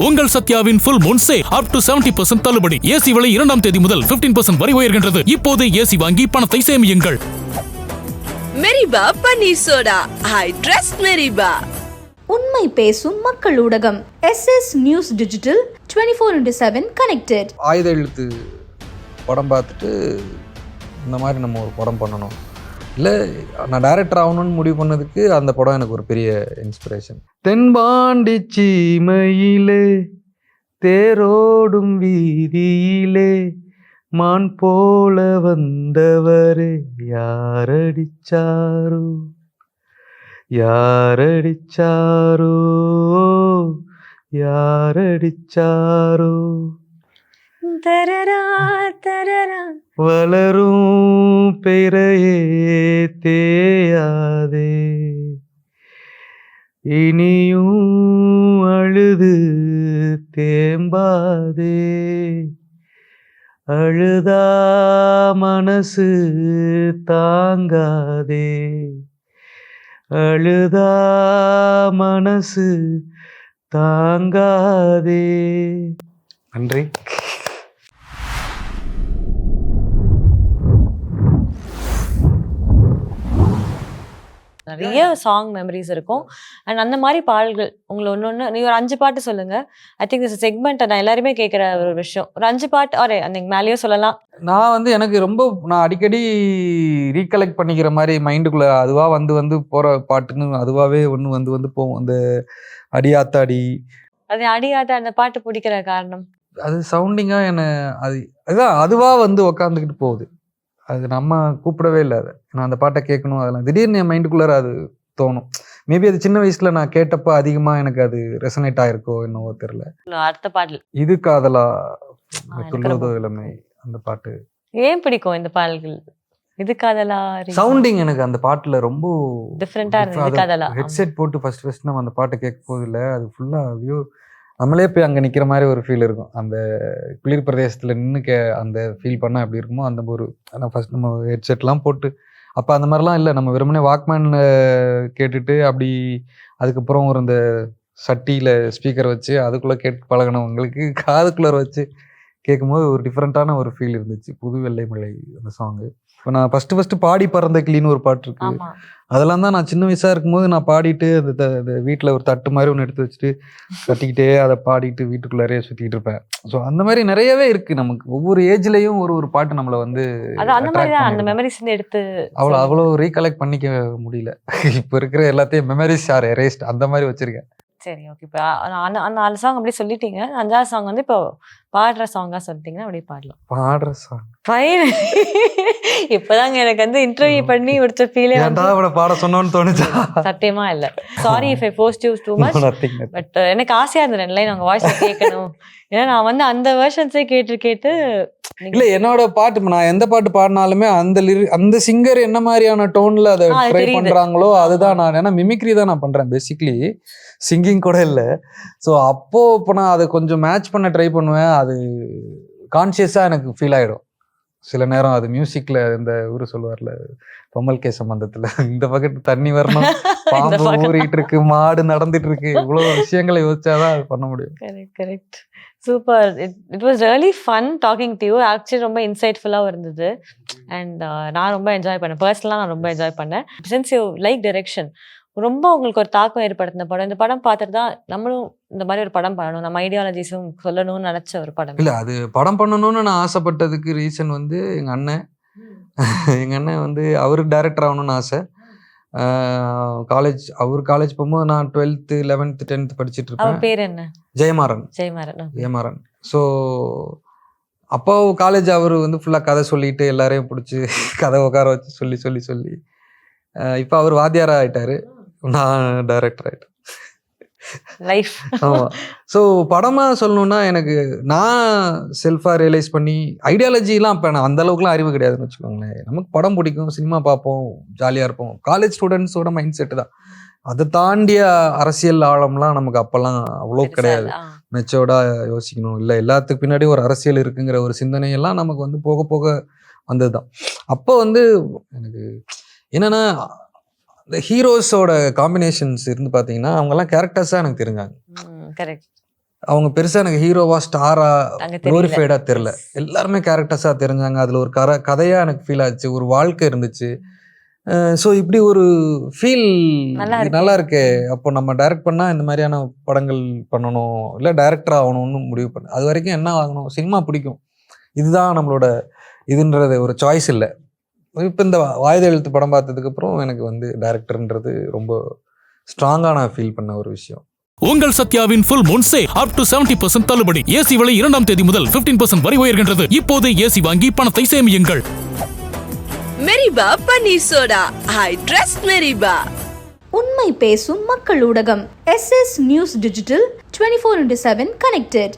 உங்கள் சத்யாவின் full moon sale up to 70% தள்ளுபடி. AC விலை 2ஆம் தேதி முதல் 15% வரை உயர்கின்றது. இப்போது ஏசி வாங்கி பணத்தை சேமியுங்கள். மெரிபா பன்னீர் சோடா. I trust மெரிபா. உண்மை பேசும் மக்கள் ஊடகம் SS நியூஸ் டிஜிட்டல் 24/7 கனெக்டட். ஆயுத எழுத்து படம் பார்த்துட்டு இந்த மாதிரி நம்ம ஒரு படம் பண்ணணும், இல்லை நான் டைரக்டர் ஆகணும்னு முடிவு பண்ணதுக்கு அந்த படம் எனக்கு ஒரு பெரிய இன்ஸ்பிரேஷன். தென்பாண்டி சீமையிலே தேரோடும் வீதியிலே மான் போல வந்தவரே யாரடிச்சாரோ யாரடிச்சாரோ யாரடிச்சாரோ தரரா தரரா வளரும் பெயரையே தேயாதே இனியும் அழுது தேம்பாதே அழுதா மனசு தாங்காதே அழுதா மனசு தாங்காதே. நன்றி. நிறைய சாங் மெமரிஸ் இருக்கும். அண்ட் அந்த மாதிரி பாடல்கள் உங்களை ஒன்று நீ ஒரு 5 பாட்டு சொல்லுங்க. ஐ திங்க் திஸ் செக்மெண்ட் நான் எல்லாருமே கேட்குற ஒரு விஷயம். ஒரு 5 பாட்டு அந்த மேலேயோ சொல்லலாம். நான் எனக்கு ரொம்ப நான் அடிக்கடி ரீகலெக்ட் பண்ணிக்கிற மாதிரி மைண்டுக்குள்ள அதுவாக வந்து போகிற பாட்டுன்னு அதுவாகவே வந்து போகும். அந்த அடியாத்தாடி அது அடியாத அந்த பாட்டு பிடிக்கிற காரணம் அது சவுண்டிங்காக அதுதான் அதுவாக வந்து உக்காந்துக்கிட்டு போகுது. அது நம்ம கூப்பிடவே இல்லை. அதை நான் அந்த பாட்டை கேட்கணும், அதெல்லாம் திடீர்னு என் மைண்டுக்குள்ளார அது தோணும். மேபி அது சின்ன வயசுல நான் கேட்டப்போ அதிகமாக எனக்கு அது ரெசனேட் ஆயிருக்கோ என்னவோ தெரியல. அடுத்த பாடல் இது காதலா துள்ளுவதோ இளமை, அந்த பாட்டு ஏன் பிடிக்கும் இந்த பாடல்கள்? இது காதலா சவுண்டிங் எனக்கு அந்த பாட்டுல ரொம்ப டிஃப்ரெண்டா இருக்கு. ஹெட்செட் போட்டு ஃபர்ஸ்ட் நம்ம அந்த பாட்டை கேட்க போதில்லை, அது ஃபுல்லா ஐயோ நம்மளே போய் அங்கே நிற்கிற மாதிரி ஒரு ஃபீல் இருக்கும். அந்த குளிர் பிரதேசத்தில் நின்று அந்த ஃபீல் பண்ணால் எப்படி இருக்குமோ அந்த ஒரு ஆனால் ஃபஸ்ட் நம்ம ஹெட்செட்லாம் போட்டு அப்போ அந்த மாதிரிலாம் இல்லை. நம்ம வெறுமனே வாக்மேனில் கேட்டுட்டு அப்படி அதுக்கப்புறம் ஒரு இந்த சட்டியில் ஸ்பீக்கர் வச்சு அதுக்குள்ளே கேட்டு பழகினவங்களுக்கு காதுக்குள்ளே வச்சு கேட்கும்போது ஒரு டிஃப்ரெண்ட்டான ஒரு ஃபீல் இருந்துச்சு. புது வெள்ளை மலை அந்த சாங்கு. இப்போ நான் ஃபஸ்ட்டு பாடி பறந்த கிளின்னு ஒரு பாட்டு இருக்கு. அதெல்லாம் தான் நான் சின்ன வயசாக இருக்கும்போது நான் பாடிட்டு அந்த வீட்டில் ஒரு தட்டு மாதிரி ஒன்று எடுத்து வச்சுட்டு கட்டிக்கிட்டே அதை பாடிட்டு வீட்டுக்குள்ளாரே சுற்றிக்கிட்டு இருப்பேன். ஸோ அந்த மாதிரி நிறையவே இருக்குது. நமக்கு ஒவ்வொரு ஏஜ்லேயும் ஒரு பாட்டு நம்மளை வந்து அந்த மெமரிஸ் எடுத்து அவ்வளோ ரீகலெக்ட் பண்ணிக்க முடியல. இப்போ இருக்கிற எல்லாத்தையும் மெமரிஸ் ஆர் எரேஸ்ட் அந்த மாதிரி வச்சுருக்கேன். சரி, ஓகே. இப்போ அந்த 4 சாங் அப்படியே சொல்லிட்டீங்க. 5ஆவது சாங் வந்து இப்போ பாடுற சாங்கா சொல்லிட்டீங்கன்னா அப்படியே பாடலாம். பாடுற சாங் இப்பதாங்க எனக்கு வந்து இன்டர்வியூ பண்ணி முடிச்ச ஃபீலே பாட சொன்னோன்னு தோணுச்சா? சத்தியமா இல்ல. Sorry if I forced you too much. But எனக்கு ஆசையா இருந்தது 2 லைன் உங்க வாய்ஸ் கேட்கணும். ஏன்னா நான் வந்து அந்த வெர்ஷன்ஸே கேட்டு இல்ல என்னோட பாட்டு நான் எந்த பாட்டு பாடினாலுமே அந்த சிங்கர் என்ன மாதிரியான டோன்ல அதை ட்ரை பண்றாங்களோ அதுதான் நான். ஏன்னா மிமிக்ரி தான் நான் பண்றேன் பேசிக்லி, சிங்கிங் கூட இல்லை. ஸோ இப்போ நான் அதை கொஞ்சம் மேட்ச் பண்ண ட்ரை பண்ணுவேன். அது கான்சியஸா எனக்கு ஃபீல் ஆயிடும் சில நேரம். அது மியூசிக்ல இந்த ஊரு சொல்லுவார்ல பொம்மல் கே சம்பந்தத்துல, இந்த பக்கத்து தண்ணி வரணும், பாம்பு ஊறிட்டு இருக்கு, மாடு நடந்துட்டு இருக்கு, இவ்வளவு விஷயங்களை யோசிச்சாதான் அது பண்ண முடியும். Correct. Super. It was really fun talking to you. Actually ரொம்ப இன்சைட்ஃபுல்லாகவும் இருந்தது. அண்ட் நான் ரொம்ப என்ஜாய் பண்ணேன். பர்சனலாக நான் ரொம்ப என்ஜாய் பண்ணேன். சின்ஸ் யூ லைக் டைரக்ஷன், ரொம்ப உங்களுக்கு ஒரு தாக்கம் ஏற்படுத்தின படம் இந்த படம். பார்த்துட்டு தான் நம்மளும் இந்த மாதிரி ஒரு படம் பண்ணணும், நம்ம ஐடியாலஜிஸும் சொல்லணும்னு நினைச்ச ஒரு படம். இல்லை அது படம் பண்ணணும்னு நான் ஆசைப்பட்டதுக்கு ரீசன் வந்து எங்கள் அண்ணன் வந்து அவருக்கு டைரக்டர் ஆகணும்னு ஆசை. அவர் காலேஜ் போகும்போது நான் 12th 11th 10th படிச்சுட்டு இருப்பேன். பேர் என்ன? ஜெயமாறன். ஸோ அப்போ காலேஜ் அவர் வந்து ஃபுல்லாக கதை சொல்லிட்டு எல்லாரையும் பிடிச்சி கதை உட்கார வச்சு சொல்லி இப்போ அவர் வாத்தியாரா ஆயிட்டாரு, நான் டைரக்டர் ஆயிட்டேன். லைஃப். ஆமாம். ஸோ படமாக சொல்லணுன்னா எனக்கு நான் செல்ஃபாக ரியலைஸ் பண்ணி ஐடியாலஜிலாம் இப்போ நான் அந்த அளவுக்குலாம் அறிவு கிடையாதுன்னு வச்சுக்கோங்களேன். நமக்கு படம் பிடிக்கும், சினிமா பார்ப்போம், ஜாலியாக இருப்போம். காலேஜ் ஸ்டூடெண்ட்ஸோட மைண்ட் செட்டு தான். அதை தாண்டிய அரசியல் ஆழம்லாம் நமக்கு அப்போல்லாம் அவ்வளோ கிடையாது. மெச்சோர்டாக யோசிக்கணும், இல்லை எல்லாத்துக்கு பின்னாடி ஒரு அரசியல் இருக்குங்கிற ஒரு சிந்தனையெல்லாம் நமக்கு வந்து போக போக வந்தது தான். அப்போ வந்து எனக்கு என்னென்னா இந்த ஹீரோஸோட காம்பினேஷன்ஸ் இருந்து பார்த்தீங்கன்னா அவங்கெல்லாம் கேரக்டர்ஸாக எனக்கு தெரிஞ்சாங்க. கரெக்ட். அவங்க பெருசாக எனக்கு ஹீரோவா ஸ்டாரா அங்க தெரியல. க்ளோரிஃபைடாக தெரில. எல்லாருமே கேரக்டர்ஸாக தெரிஞ்சாங்க. அதில் ஒரு கதையாக எனக்கு ஃபீல் ஆச்சு, ஒரு வாழ்க்கை இருந்துச்சு. ஸோ இப்படி ஒரு ஃபீல் நல்லா இருக்கு. நல்லா இருக்கே. அப்போ நம்ம டைரக்ட் பண்ணால் இந்த மாதிரியான படங்கள் பண்ணணும், இல்லை டைரக்டர் ஆகணும்னு முடிவு பண்ணேன். அது வரைக்கும் என்ன ஆகணும், சினிமா பிடிக்கும், இதுதான் நம்மளோட இதுன்றது ஒரு சாய்ஸ் இல்லை. இப்போ இந்த வாய்த எழுத்து படம் பார்த்ததுக்கப்புறம் எனக்கு வந்து டைரக்டர்ன்றது ரொம்ப ஸ்ட்ராங்காக நான் ஃபீல் பண்ண ஒரு விஷயம். உங்கள் சத்யாவின் full moon sale up to 70% தள்ளுபடி. ஏசி விலை 2ஆம் தேதி முதல் 15% வரை உயர்கின்றது. இப்போதே ஏசி வாங்கி பணத்தை சேமியுங்கள். மெரிபா பன்னீர் சோடா. I trust மெரிபா. உண்மை பேசும் மக்கள் ஊடகம் SS நியூஸ் டிஜிட்டல் 24/7 கனெக்டட்.